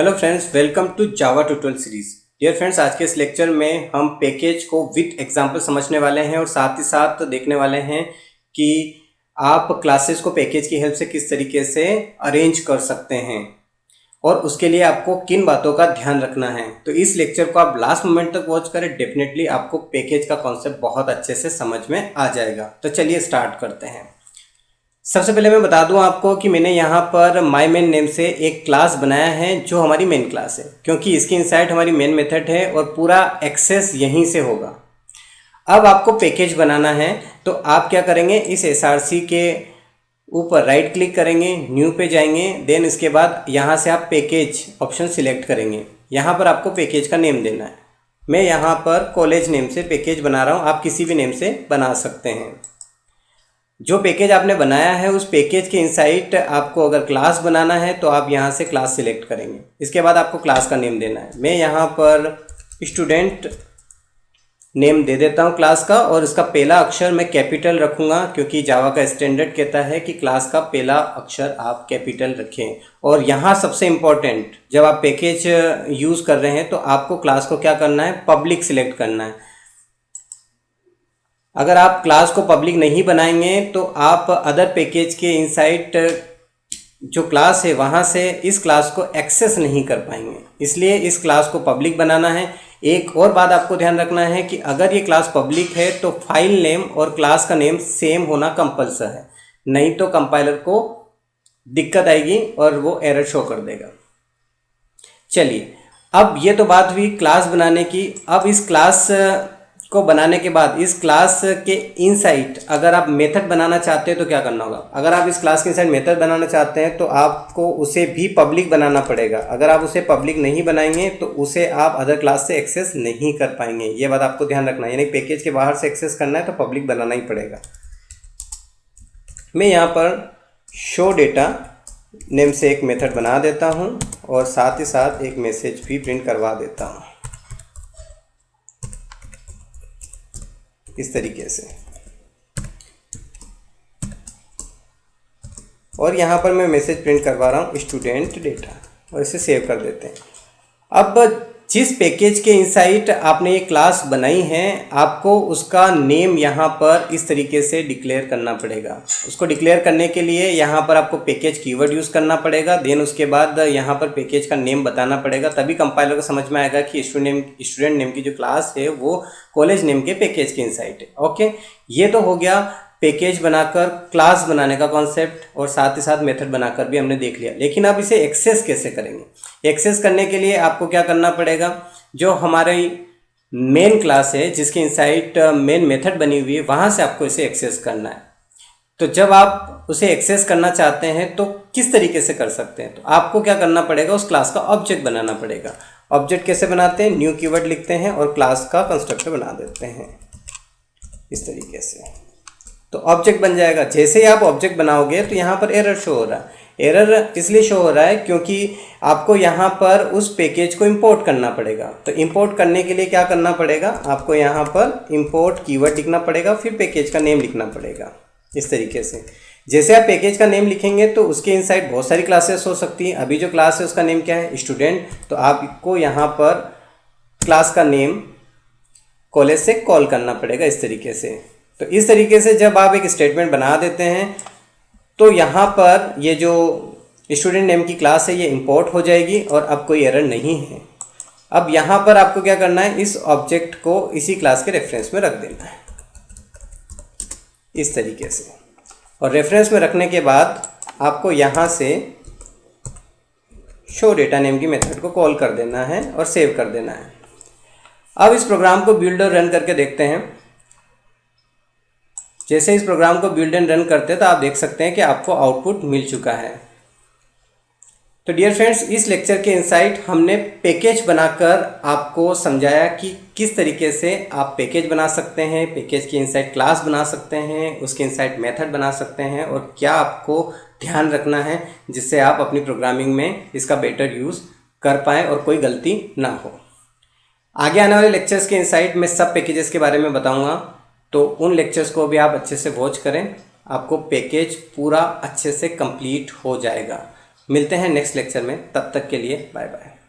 Hello friends, welcome to Java tutorial series. Dear friends, आज के इस लेक्चर में हम पैकेज को विद एग्जांपल समझने वाले हैं और साथ ही साथ देखने वाले हैं कि आप क्लासेस को पैकेज की हेल्प से किस तरीके से अरेंज कर सकते हैं और उसके लिए आपको किन बातों का ध्यान रखना है। तो इस लेक्चर को आप लास्ट मोमेंट तक वॉच करें, डेफिनेटली आपको पैकेज का कॉन्सेप्ट बहुत अच्छे से समझ में आ जाएगा। तो चलिए स्टार्ट करते हैं। सबसे पहले मैं बता दूं आपको कि मैंने यहाँ पर माय मेन नेम से एक क्लास बनाया है जो हमारी मेन क्लास है, क्योंकि इसकी इनसाइड हमारी मेन मेथड है और पूरा एक्सेस यहीं से होगा। अब आपको पैकेज बनाना है तो आप क्या करेंगे, इस एसआरसी के ऊपर राइट क्लिक करेंगे, न्यू पे जाएंगे, देन इसके बाद यहाँ से आप पैकेज ऑप्शन सिलेक्ट करेंगे। यहाँ पर आपको पैकेज का नेम देना है। मैं यहाँ पर कॉलेज नेम से पैकेज बना रहा हूँ, आप किसी भी नेम से बना सकते हैं। जो पैकेज आपने बनाया है उस पैकेज के इनसाइड आपको अगर क्लास बनाना है तो आप यहाँ से क्लास सिलेक्ट करेंगे। इसके बाद आपको क्लास का नेम देना है। मैं यहाँ पर स्टूडेंट नेम दे देता हूँ क्लास का, और इसका पहला अक्षर मैं कैपिटल रखूँगा क्योंकि जावा का स्टैंडर्ड कहता है कि क्लास का पहला अक्षर आप कैपिटल रखें। और यहाँ सबसे इम्पॉर्टेंट, जब आप पैकेज यूज़ कर रहे हैं तो आपको क्लास को क्या करना है, पब्लिक सिलेक्ट करना है। अगर आप क्लास को पब्लिक नहीं बनाएंगे तो आप अदर पैकेज के इनसाइड जो क्लास है वहाँ से इस क्लास को एक्सेस नहीं कर पाएंगे, इसलिए इस क्लास को पब्लिक बनाना है। एक और बात आपको ध्यान रखना है कि अगर ये क्लास पब्लिक है तो फाइल नेम और क्लास का नेम सेम होना कंपल्सरी है, नहीं तो कंपाइलर को दिक्कत आएगी और वो एरर शो कर देगा। चलिए, अब ये तो बात हुई क्लास बनाने की। अब इस क्लास को बनाने के बाद इस क्लास के इनसाइड अगर आप मेथड बनाना चाहते हैं तो क्या करना होगा। अगर आप इस क्लास के इनसाइड मेथड बनाना चाहते हैं तो आपको उसे भी पब्लिक बनाना पड़ेगा। अगर आप उसे पब्लिक नहीं बनाएंगे तो उसे आप अदर क्लास से एक्सेस नहीं कर पाएंगे। ये बात आपको ध्यान रखना है, यानी पैकेज के बाहर से एक्सेस करना है तो पब्लिक बनाना ही पड़ेगा। मैं यहाँ पर शो डेटा नेम से एक मेथड बना देता हूँ और साथ ही साथ एक मैसेज भी प्रिंट करवा देता हूँ इस तरीके से। और यहाँ पर मैं मैसेज प्रिंट करवा रहा हूँ स्टूडेंट डेटा, और इसे सेव कर देते हैं। अब जिस पैकेज के इनसाइड आपने ये क्लास बनाई है आपको उसका नेम यहाँ पर इस तरीके से डिक्लेयर करना पड़ेगा। उसको डिक्लेयर करने के लिए यहाँ पर आपको पैकेज कीवर्ड यूज़ करना पड़ेगा, देन उसके बाद यहाँ पर पैकेज का नेम बताना पड़ेगा, तभी कंपाइलर को समझ में आएगा कि स्टूडेंट नेम की जो क्लास है वो कॉलेज नेम के पैकेज के इनसाइड है। ओके, ये तो हो गया पैकेज बनाकर क्लास बनाने का कॉन्सेप्ट, और साथ ही साथ मेथड बनाकर भी हमने देख लिया। लेकिन अब इसे एक्सेस कैसे करेंगे। एक्सेस करने के लिए आपको क्या करना पड़ेगा, जो हमारी मेन क्लास है जिसके इनसाइड मेन मेथड बनी हुई है वहाँ से आपको इसे एक्सेस करना है। तो जब आप उसे एक्सेस करना चाहते हैं तो किस तरीके से कर सकते हैं, तो आपको क्या करना पड़ेगा, उस क्लास का ऑब्जेक्ट बनाना पड़ेगा। ऑब्जेक्ट कैसे बनाते हैं, न्यू कीवर्ड लिखते हैं और क्लास का कंस्ट्रक्टर बना देते हैं इस तरीके से, तो ऑब्जेक्ट बन जाएगा। जैसे ही आप ऑब्जेक्ट बनाओगे तो यहाँ पर एरर शो हो रहा है। एरर इसलिए शो हो रहा है क्योंकि आपको यहाँ पर उस पैकेज को इंपोर्ट करना पड़ेगा। तो इंपोर्ट करने के लिए क्या करना पड़ेगा, आपको यहाँ पर इंपोर्ट कीवर्ड लिखना पड़ेगा, फिर पैकेज का नेम लिखना पड़ेगा इस तरीके से। जैसे आप पैकेज का नेम लिखेंगे तो उसके इनसाइड बहुत सारी क्लासेस हो सकती हैं। अभी जो क्लास है उसका नेम क्या है, स्टूडेंट, तो आपको यहाँ पर क्लास का नेम कॉलेज से कॉल करना पड़ेगा इस तरीके से। तो इस तरीके से जब आप एक स्टेटमेंट बना देते हैं तो यहाँ पर ये जो स्टूडेंट नेम की क्लास है ये इंपोर्ट हो जाएगी और अब कोई एरर नहीं है। अब यहाँ पर आपको क्या करना है, इस ऑब्जेक्ट को इसी क्लास के रेफरेंस में रख देना है इस तरीके से। और रेफरेंस में रखने के बाद आपको यहाँ से शो डेटा नेम की मेथड को कॉल कर देना है और सेव कर देना है। अब इस प्रोग्राम को बिल्ड और रन करके देखते हैं। जैसे इस प्रोग्राम को बिल्ड एंड रन करते हैं तो आप देख सकते हैं कि आपको आउटपुट मिल चुका है। तो डियर फ्रेंड्स, इस लेक्चर के इनसाइड हमने पैकेज बनाकर आपको समझाया कि किस तरीके से आप पैकेज बना सकते हैं, पैकेज के इनसाइड क्लास बना सकते हैं, उसके इनसाइड मेथड बना सकते हैं, और क्या आपको ध्यान रखना है जिससे आप अपनी प्रोग्रामिंग में इसका बेटर यूज़ कर पाएँ और कोई गलती ना हो। आगे आने वाले लेक्चर्स के इनसाइड मैं सब पैकेजेस के बारे में बताऊँगा, तो उन लेक्चर्स को भी आप अच्छे से वॉच करें, आपको पैकेज पूरा अच्छे से कंप्लीट हो जाएगा। मिलते हैं नेक्स्ट लेक्चर में, तब तक के लिए बाय बाय।